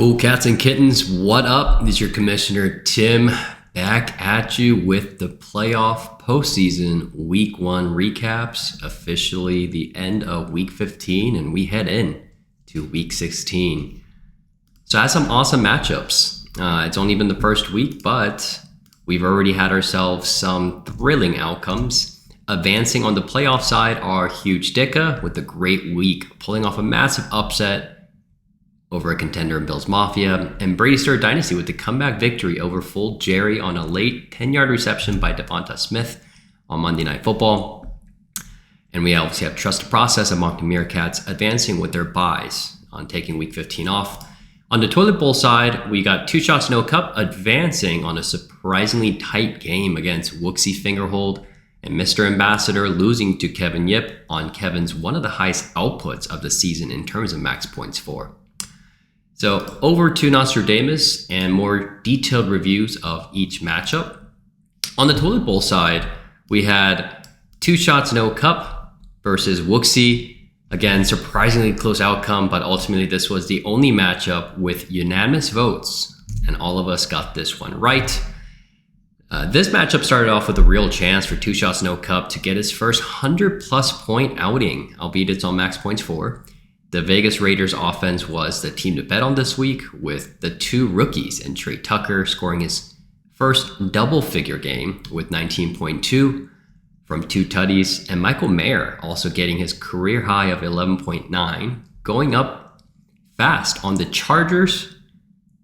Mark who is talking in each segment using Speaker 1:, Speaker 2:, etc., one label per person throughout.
Speaker 1: Cool cats and kittens, what up? This is your Commissioner Tim back at you with the playoff postseason week 1 recaps. Officially the end of week 15 and we head in to week 16. So I had some awesome matchups. It's only been the first week, but we've already had ourselves some thrilling outcomes. Advancing on the playoff side are Huge Dicka with a great week, pulling off a massive upset over a contender in Bills Mafia, and Brady Star Dynasty with the comeback victory over Full Jerry on a late 10-yard reception by Devonta Smith on Monday Night Football. And we obviously have Trust the Process among the Meerkats advancing with their buys on taking week 15 off. On the Toilet Bowl side, we got Two Shots No Cup advancing on a surprisingly tight game against Wooksy Fingerhold, and Mr. Ambassador losing to Kevin Yip on Kevin's one of the highest outputs of the season in terms of max points for. So over to Nostradamus and more detailed reviews of each matchup. On the Toilet Bowl side, we had Two Shots No Cup versus Wooksy. Again, surprisingly close outcome, but ultimately this was the only matchup with unanimous votes, and all of us got this one right. This matchup started off with a real chance for Two Shots No Cup to get his first 100-plus point outing, albeit it's on max points for. The Vegas Raiders offense was the team to bet on this week, with the two rookies and Trey Tucker scoring his first double-figure game with 19.2 from 2 tutties, and Michael Mayer also getting his career high of 11.9, going up fast on the Chargers,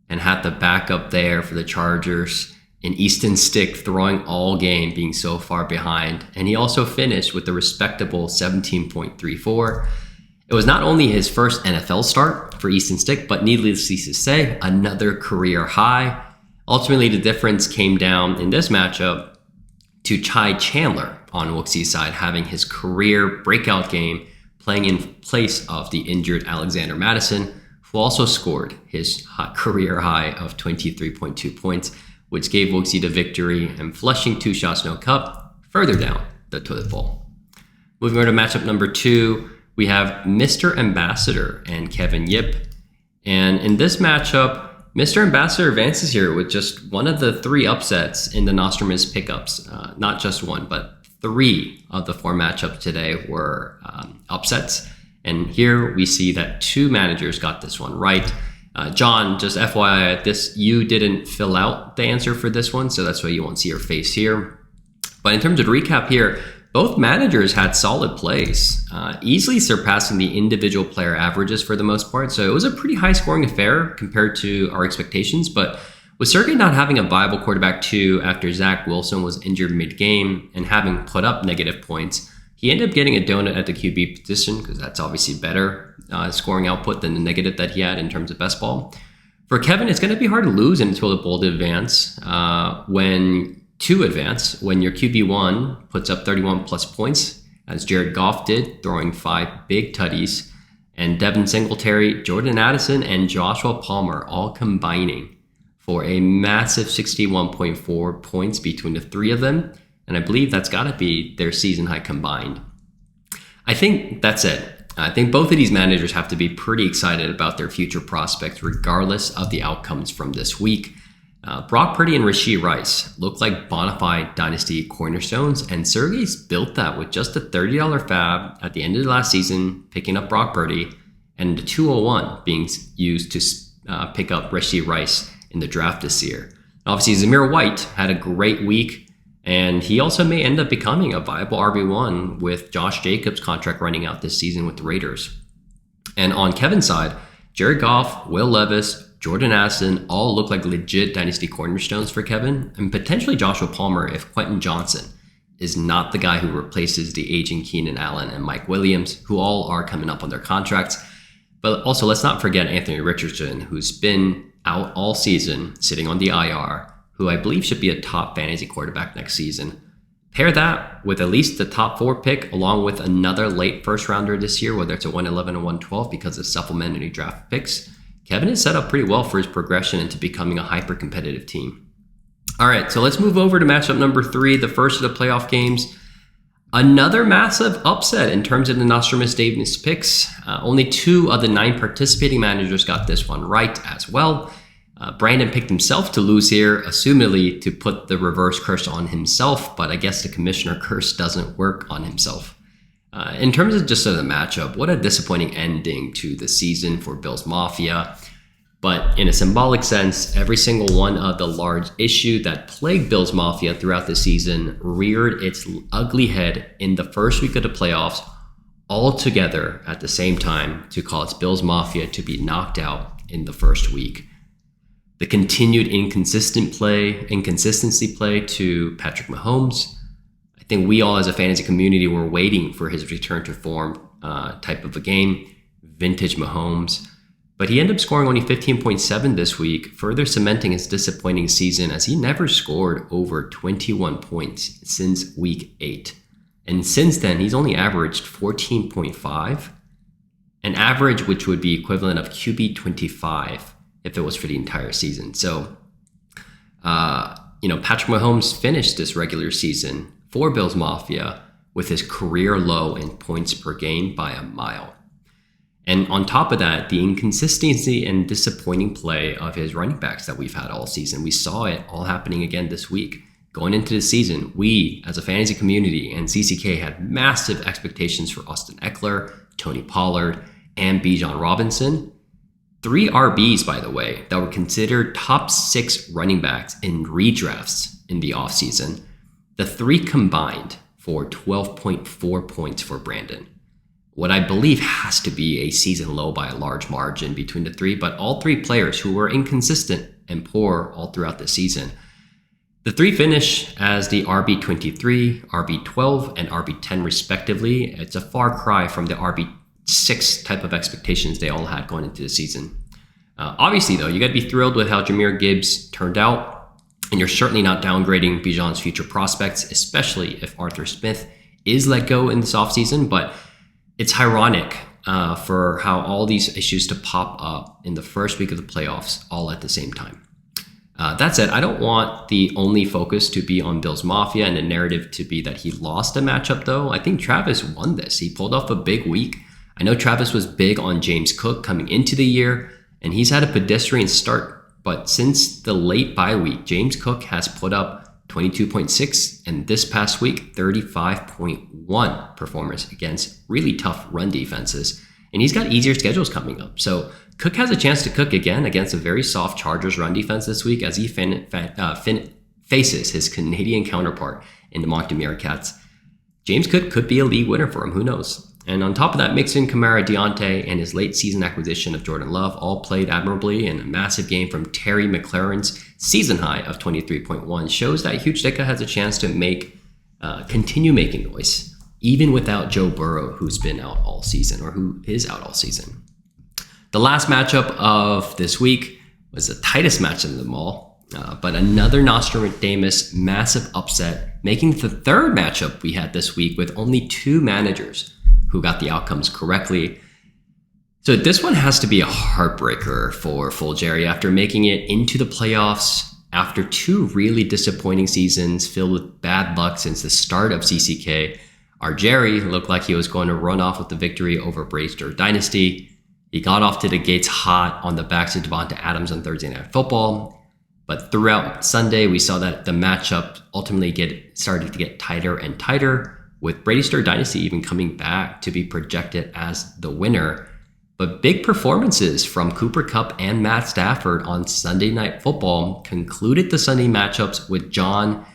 Speaker 1: and had the backup there for the Chargers in Easton Stick throwing all game, being so far behind, and he also finished with a respectable 17.34. It was not only his first NFL start for Easton Stick, but needless to say, another career high. Ultimately, the difference came down in this matchup to Chai Chandler on Wooksy's side, having his career breakout game, playing in place of the injured Alexander Madison, who also scored his career high of 23.2 points, which gave Wooksy the victory and flushing Two Shots No Cup further down the toilet bowl. Moving on to matchup number 2, we have Mr. Ambassador and Kevin Yip. And in this matchup, Mr. Ambassador advances here with just one of the 3 upsets in the Nostradamus pickups. Not just one, but 3 of the 4 matchups today were upsets. And here we see that 2 managers got this one right. John, just FYI, you didn't fill out the answer for this one, so that's why you won't see your face here. But in terms of recap here, both managers had solid plays, easily surpassing the individual player averages for the most part. So it was a pretty high scoring affair compared to our expectations. But with Sergey not having a viable quarterback 2 after Zach Wilson was injured mid-game and having put up negative points, he ended up getting a donut at the QB position because that's obviously better scoring output than the negative that he had in terms of best ball. For Kevin, it's going to be hard to lose in the Toilet Bowl to advance when your QB1 puts up 31 plus points, as Jared Goff did, throwing 5 big tutties, and Devin Singletary, Jordan Addison, and Joshua Palmer all combining for a massive 61.4 points between the 3 of them, and I believe that's got to be their season high combined. I think that's it. I think both of these managers have to be pretty excited about their future prospects regardless of the outcomes from this week. Brock Purdy and Rashee Rice look like bona fide dynasty cornerstones, and Sergey's built that with just a $30 fab at the end of the last season, picking up Brock Purdy, and the 201 being used to pick up Rashee Rice in the draft this year. Obviously, Zamir White had a great week, and he also may end up becoming a viable RB1 with Josh Jacobs' contract running out this season with the Raiders. And on Kevin's side, Jared Goff, Will Levis, Jordan Addison all look like legit dynasty cornerstones for Kevin, and potentially Joshua Palmer if Quentin Johnson is not the guy who replaces the aging Keenan Allen and Mike Williams, who all are coming up on their contracts. But also, let's not forget Anthony Richardson, who's been out all season, sitting on the IR, who I believe should be a top fantasy quarterback next season. Pair that with at least the top 4 pick, along with another late first rounder this year, whether it's a 111 or 112 because of supplementary draft picks. Kevin is set up pretty well for his progression into becoming a hyper-competitive team. All right, so let's move over to matchup number 3, the first of the playoff games. Another massive upset in terms of the Nostradamus Davis picks. Only 2 of the 9 participating managers got this one right as well. Brandon picked himself to lose here, assumedly to put the reverse curse on himself, but I guess the commissioner curse doesn't work on himself. In terms of just the matchup, what a disappointing ending to the season for Bills Mafia. But in a symbolic sense, every single one of the large issue that plagued Bills Mafia throughout the season reared its ugly head in the first week of the playoffs, all together at the same time to cause Bills Mafia to be knocked out in the first week. The continued inconsistency play to Patrick Mahomes. I think we all as a fantasy community were waiting for his return to form type of a game, vintage Mahomes. But he ended up scoring only 15.7 this week, further cementing his disappointing season as he never scored over 21 points since week 8. And since then, he's only averaged 14.5, an average which would be equivalent of QB 25 if it was for the entire season. So, Patrick Mahomes finished this regular season for Bills Mafia with his career low in points per game by a mile. And on top of that, the inconsistency and disappointing play of his running backs that we've had all season. We saw it all happening again this week. Going into the season, we as a fantasy community and CCK had massive expectations for Austin Eckler, Tony Pollard, and Bijan Robinson. 3 RBs, by the way, that were considered top 6 running backs in redrafts in the offseason. The 3 combined for 12.4 points for Brandon. What I believe has to be a season low by a large margin between the 3, but all 3 players who were inconsistent and poor all throughout the season. The 3 finish as the RB23, RB12, and RB10 respectively. It's a far cry from the RB6 type of expectations they all had going into the season. Obviously, though, you got to be thrilled with how Jahmyr Gibbs turned out, and you're certainly not downgrading Bijan's future prospects, especially if Arthur Smith is let go in this offseason, but it's ironic for how all these issues to pop up in the first week of the playoffs all at the same time. That said, I don't want the only focus to be on Bills Mafia and the narrative to be that he lost a matchup, though. I think Travis won this. He pulled off a big week. I know Travis was big on James Cook coming into the year, and he's had a pedestrian start. But since the late bye week, James Cook has put up 22.6, and this past week, 35.1 performance against really tough run defenses. And he's got easier schedules coming up. So Cook has a chance to cook again against a very soft Chargers run defense this week as he faces his Canadian counterpart in the Moncton Meerkats. James Cook could be a league winner for him, who knows? And on top of that, Mixon, Kamara, Deontay, and his late season acquisition of Jordan Love all played admirably, and a massive game from Terry McLaurin's season high of 23.1 shows that Hugh Dicka has a chance to continue making noise, even without Joe Burrow, who's been out all season, or who is out all season. The last matchup of this week was the tightest match of them all, but another Nostradamus massive upset, making the 3rd matchup we had this week with only 2 managers who got the outcomes correctly. So this one has to be a heartbreaker for Full Jerry after making it into the playoffs after 2 really disappointing seasons filled with bad luck since the start of CCK. Our Jerry looked like he was going to run off with the victory over Brady Stewart Dynasty. He got off to the gates hot on the backs of Devonta Adams on Thursday Night Football. But throughout Sunday, we saw that the matchup ultimately started to get tighter and tighter, with Brady Stewart Dynasty even coming back to be projected as the winner. But big performances from Cooper Kupp and Matt Stafford on Sunday Night Football concluded the Sunday matchups with John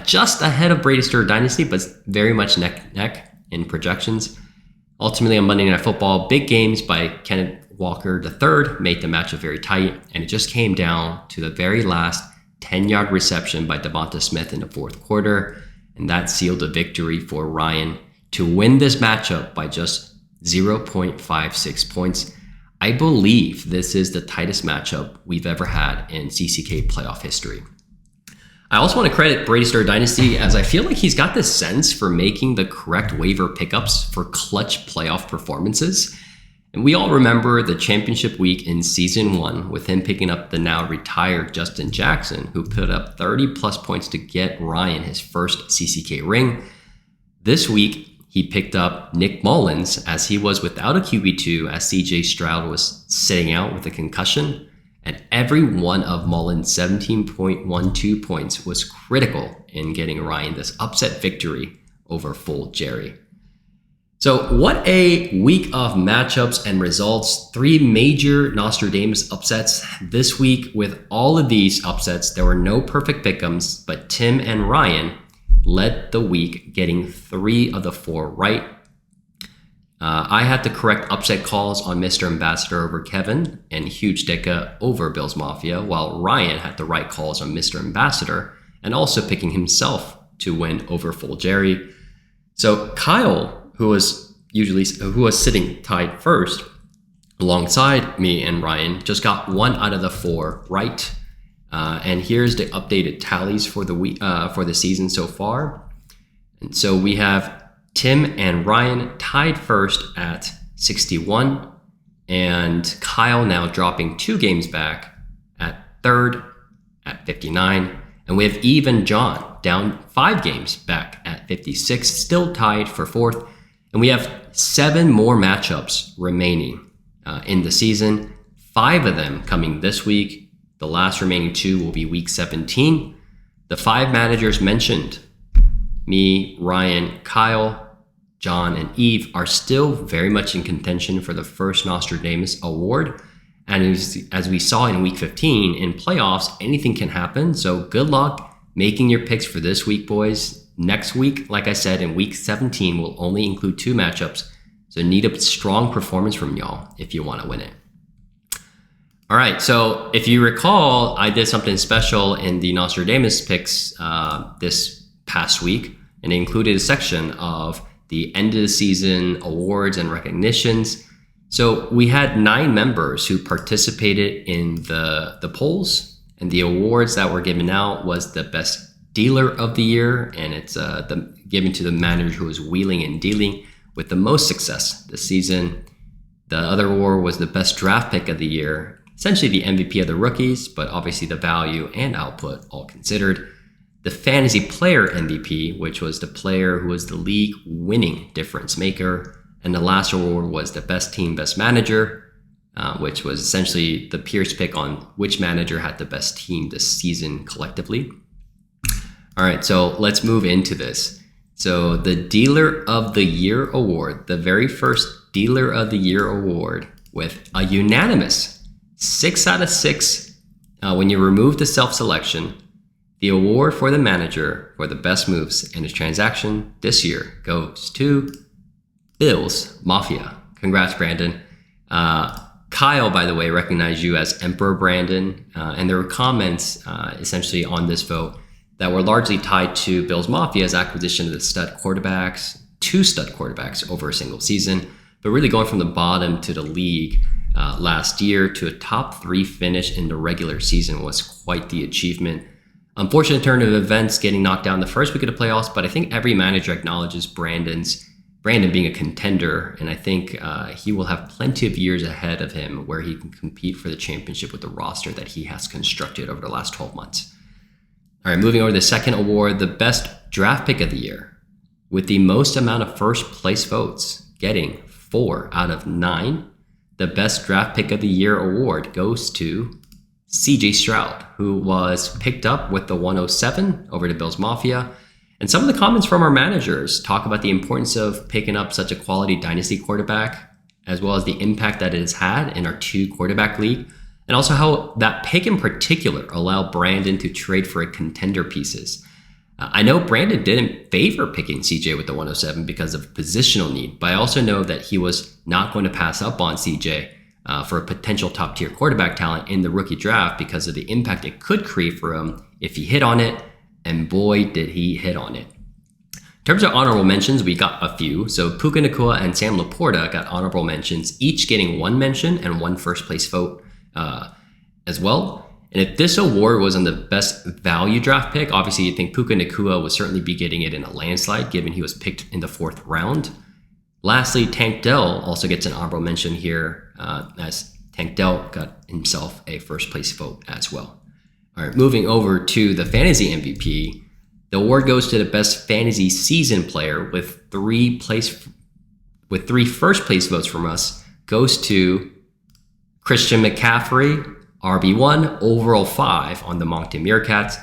Speaker 1: just ahead of Brady Stewart Dynasty, but very much neck in projections. Ultimately on Monday Night Football, big games by Kenneth Walker III made the matchup very tight, and it just came down to the very last 10-yard reception by Devonta Smith in the 4th quarter, and that sealed a victory for Ryan to win this matchup by just 0.56 points. I believe this is the tightest matchup we've ever had in CCK playoff history. I also want to credit Brady Stewart Dynasty, as I feel like he's got this sense for making the correct waiver pickups for clutch playoff performances. And we all remember the championship week in season 1 with him picking up the now retired Justin Jackson, who put up 30 plus points to get Ryan his first CCK ring. This week, he picked up Nick Mullins as he was without a QB2 as CJ Stroud was sitting out with a concussion. And every one of Mullins' 17.12 points was critical in getting Ryan this upset victory over full Jerry. So what a week of matchups and results. 3 major Nostradamus upsets this week. With all of these upsets, there were no perfect pick'ems, but Tim and Ryan led the week, getting 3 of the 4 right. I had the correct upset calls on Mr. Ambassador over Kevin and Huge Dicka over Bills Mafia, while Ryan had the right calls on Mr. Ambassador and also picking himself to win over full Jerry. So Kyle, who was sitting tied first alongside me and Ryan, just got 1 out of the 4 right. And here's the updated tallies for the week, for the season so far. And so we have Tim and Ryan tied first at 61, and Kyle now dropping 2 games back at third at 59. And we have even John down 5 games back at 56, still tied for 4th. And we have 7 more matchups remaining in the season, 5 of them coming this week. The last remaining 2 will be week 17. The 5 managers mentioned, me, Ryan, Kyle, John, and Eve, are still very much in contention for the first Nostradamus award. And as we saw in week 15, in playoffs, anything can happen. So good luck making your picks for this week, boys. Next week, like I said, in week 17, will only include 2 matchups. So need a strong performance from y'all if you want to win it. All right, so if you recall, I did something special in the Nostradamus picks this past week, and it included a section of the end of the season awards and recognitions. So we had 9 members who participated in the polls, and the awards that were given out was the best dealer of the year, and it's given to the manager who was wheeling and dealing with the most success this season. The other award was the best draft pick of the year, essentially the MVP of the rookies, but obviously the value and output all considered. The fantasy player MVP, which was the player who was the league winning difference maker. And the last award was the best team, best manager, which was essentially the peers pick on which manager had the best team this season collectively. All right, so let's move into this. So the Dealer of the Year award, the very first Dealer of the Year award with a unanimous 6 out of 6. When you remove the self-selection, the award for the manager for the best moves in his transaction this year goes to Bills Mafia. Congrats, Brandon. Kyle, by the way, recognized you as Emperor Brandon, and there were comments essentially on this vote that were largely tied to Bills Mafia's acquisition of the 2 stud quarterbacks over a single season, but really going from the bottom to the league last year to a top 3 finish in the regular season was quite the achievement. Unfortunate turn of events, getting knocked down the first week of the playoffs, but I think every manager acknowledges Brandon being a contender, and I think he will have plenty of years ahead of him where he can compete for the championship with the roster that he has constructed over the last 12 months. All right, moving over to the second award, the best draft pick of the year, with the most amount of first place votes, getting 4 out of 9. The best draft pick of the year award goes to CJ Stroud, who was picked up with the 107 over to Bills Mafia. And some of the comments from our managers talk about the importance of picking up such a quality dynasty quarterback, as well as the impact that it has had in our 2 quarterback league, and also how that pick in particular allowed Brandon to trade for a contender pieces. I know Brandon didn't favor picking CJ with the 107 because of positional need, but I also know that he was not going to pass up on CJ for a potential top tier quarterback talent in the rookie draft because of the impact it could create for him if he hit on it. And boy, did he hit on it. In terms of honorable mentions, we got a few. So Puka Nacua and Sam Laporta got honorable mentions, each getting 1 mention and 1 first place vote as well. And if this award was on the best value draft pick, obviously you think Puka Nacua would certainly be getting it in a landslide, given he was picked in the 4th round. Lastly, Tank Dell also gets an honorable mention here, as Tank Dell got himself a first place vote as well. All right, moving over to the fantasy MVP, The award goes to the best fantasy season player with three first place votes from us. Goes to Christian McCaffrey, RB1, overall 5 on the Moncton Meerkats.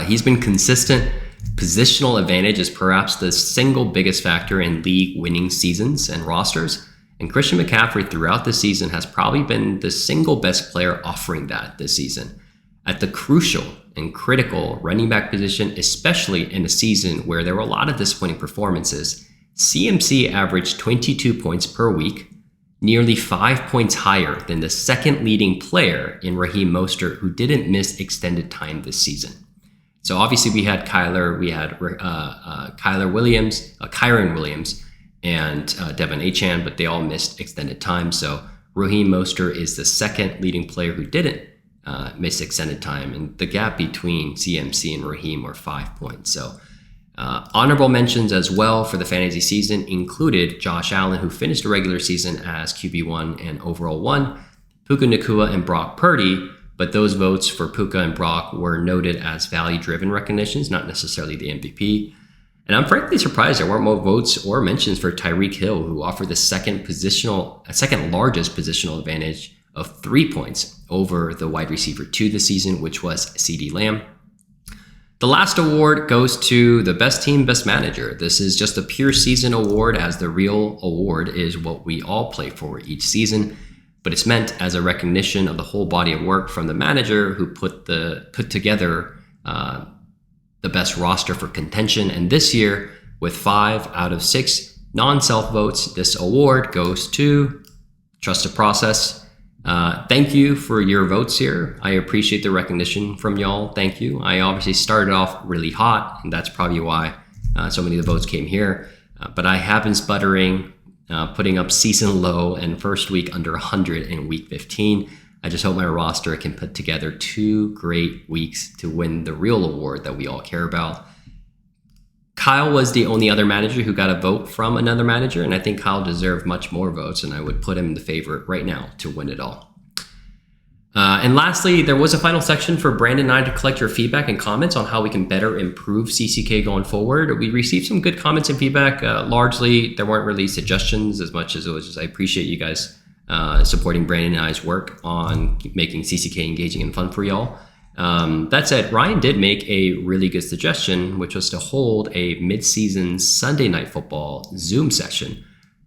Speaker 1: He's been consistent. Positional advantage is perhaps the single biggest factor in league winning seasons and rosters. And Christian McCaffrey throughout the season has probably been the single best player offering that this season. At the crucial and critical running back position, especially in a season where there were a lot of disappointing performances, CMC averaged 22 points per week, nearly 5 points higher than the second leading player in Raheem Mostert, who didn't miss extended time this season. So obviously we had Kyren Williams, and Devon Achane, but they all missed extended time. So Raheem Mostert is the second leading player who didn't miss extended time, and the gap between CMC and Raheem were 5 points. So honorable mentions as well for the fantasy season included Josh Allen, who finished the regular season as QB1 and overall 1, Puka Nacua and Brock Purdy, but those votes for Puka and Brock were noted as value-driven recognitions, not necessarily the MVP. And I'm frankly surprised there weren't more votes or mentions for Tyreek Hill, who offered the second largest positional advantage of 3 points over the wide receiver 2 this season, which was CeeDee Lamb. The last award goes to the best team, best manager. This is just a pure season award, as the real award is what we all play for each season, but it's meant as a recognition of the whole body of work from the manager who put together the best roster for contention. And this year, with 5 out of 6 non-self votes, this award goes to Trust the Process. Thank you for your votes here. I appreciate the recognition from y'all. Thank you. I obviously started off really hot, and that's probably why so many of the votes came here. But I have been sputtering, putting up season low and first week under 100 in week 15. I just hope my roster can put together 2 great weeks to win the real award that we all care about. Kyle was the only other manager who got a vote from another manager, and I think Kyle deserved much more votes, and I would put him in the favorite right now to win it all. And lastly, there was a final section for Brandon and I to collect your feedback and comments on how we can better improve CCK going forward. We received some good comments and feedback. Largely, there weren't really suggestions as much as it was just I appreciate you guys supporting Brandon and I's work on making CCK engaging and fun for y'all. That said, Ryan did make a really good suggestion, which was to hold a mid-season Sunday Night Football Zoom session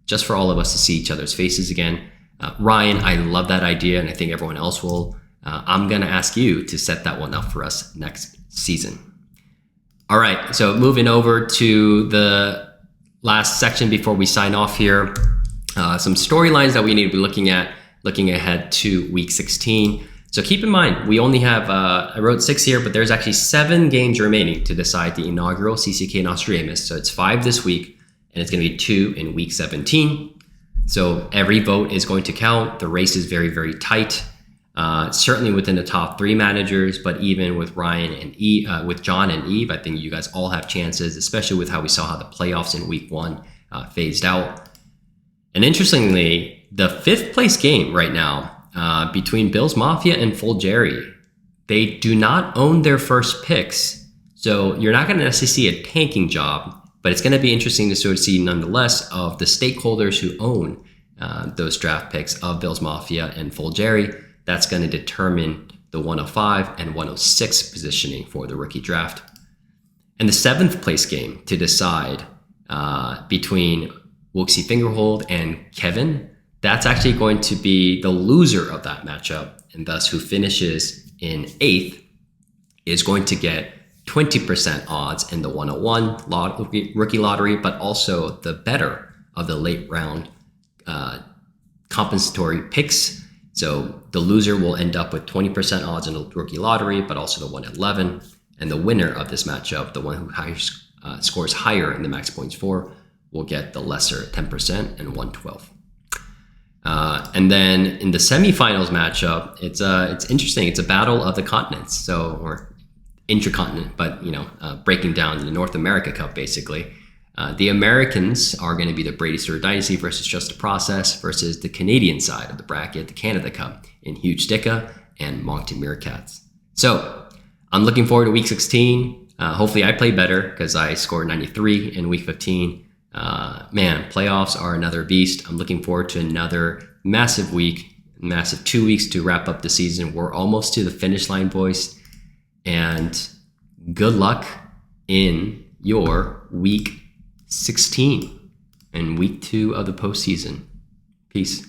Speaker 1: just for all of us to see each other's faces again. Ryan, I love that idea, and I think everyone else will. I'm going to ask you to set that one up for us next season. All right, so moving over to the last section before we sign off here. Some storylines that we need to be looking ahead to week 16. So keep in mind, we only have, I wrote 6 here, but there's actually 7 games remaining to decide the inaugural CCK Nostradamus. So it's 5 this week, and it's going to be 2 in week 17. So every vote is going to count. The race is very, very tight. Certainly within the top 3 managers, but even with Ryan and with John and Eve, I think you guys all have chances, especially with how we saw how the playoffs in week 1 phased out. And interestingly, the 5th place game right now between Bills Mafia and Full Jerry, they do not own their first picks. So you're not going to necessarily see a tanking job, but it's going to be interesting to sort of see nonetheless of the stakeholders who own those draft picks of Bills Mafia and Full Jerry. That's going to determine the 105 and 106 positioning for the rookie draft. And the 7th place game to decide between Wooksy Fingerhold and Kevin, that's actually going to be the loser of that matchup, and thus who finishes in 8th is going to get 20% odds in the 101 rookie lottery, but also the better of the late round compensatory picks. So the loser will end up with 20% odds in the rookie lottery, but also the 111. And the winner of this matchup, the one who scores higher in the max points for, will get the lesser 10% and 112. And then in the semifinals matchup, it's interesting. It's a battle of the continents, or intracontinent, but breaking down the North America Cup basically. The Americans are going to be the Brady Stewart Dynasty versus Just a Process versus the Canadian side of the bracket, the Canada Cup, in Huge Dicka and Moncton Meerkats. So I'm looking forward to week 16. Hopefully I play better because I scored 93 in week 15. Man, playoffs are another beast. I'm looking forward to another massive 2 weeks to wrap up the season. We're almost to the finish line, boys. And good luck in your week 16 and week 2 of the postseason. Peace.